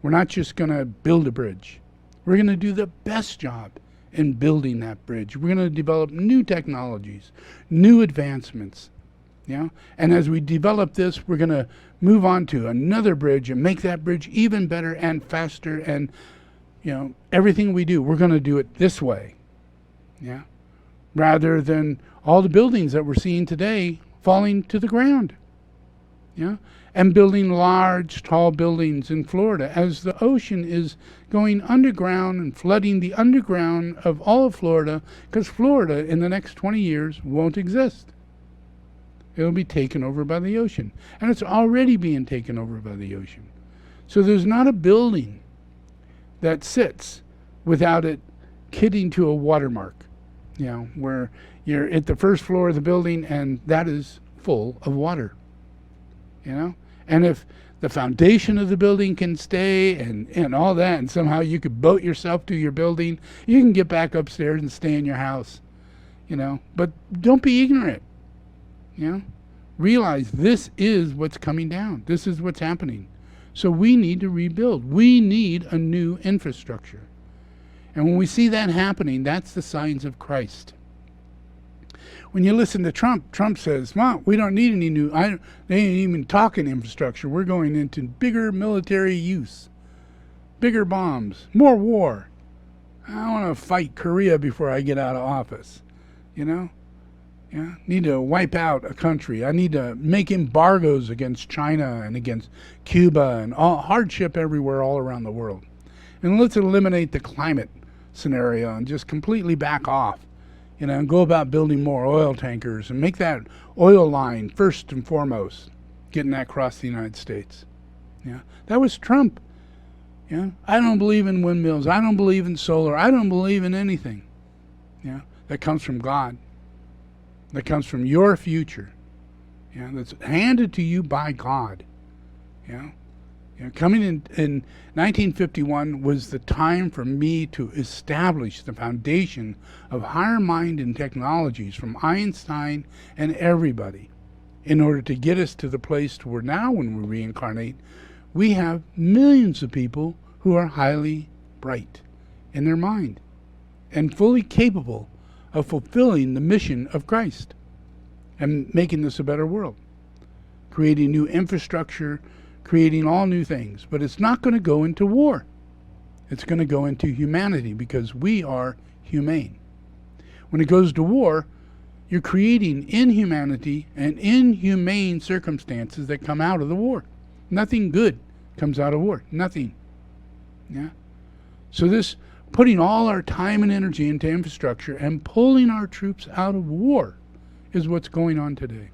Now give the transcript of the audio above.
We're not just going to build a bridge. We're going to do the best job in building that bridge. We're going to develop new technologies, new advancements. And as we develop this, we're going to move on to another bridge and make that bridge even better and faster. And everything we do, we're going to do it this way. Rather than all the buildings that we're seeing today falling to the ground. And building large, tall buildings in Florida as the ocean is going underground and flooding the underground of all of Florida, because Florida in the next 20 years won't exist. It'll be taken over by the ocean. And it's already being taken over by the ocean. So there's not a building that sits without it hitting to a watermark, where you're at the first floor of the building and that is full of water. And if the foundation of the building can stay and all that, and somehow you could boat yourself to your building, you can get back upstairs and stay in your house, But don't be ignorant, Realize this is what's coming down. This is what's happening. So we need to rebuild. We need a new infrastructure. And when we see that happening, that's the signs of Christ. When you listen to Trump, Trump says, well, we don't need any new, they ain't even talking infrastructure. We're going into bigger military use, bigger bombs, more war. I want to fight Korea before I get out of office, Need to wipe out a country. I need to make embargoes against China and against Cuba and all hardship everywhere all around the world. And let's eliminate the climate scenario and just completely back off. And go about building more oil tankers and make that oil line first and foremost, getting that across the United States. That was Trump. I don't believe in windmills. I don't believe in solar. I don't believe in anything. That comes from God. That comes from your future. That's handed to you by God. Coming in 1951 was the time for me to establish the foundation of higher mind and technologies from Einstein and everybody in order to get us to the place to where now when we reincarnate, we have millions of people who are highly bright in their mind and fully capable of fulfilling the mission of Christ and making this a better world, creating new infrastructure, creating all new things. But it's not going to go into war. It's going to go into humanity because we are humane. When it goes to war, you're creating inhumanity and inhumane circumstances that come out of the war. Nothing good comes out of war. Nothing. So this putting all our time and energy into infrastructure and pulling our troops out of war is what's going on today.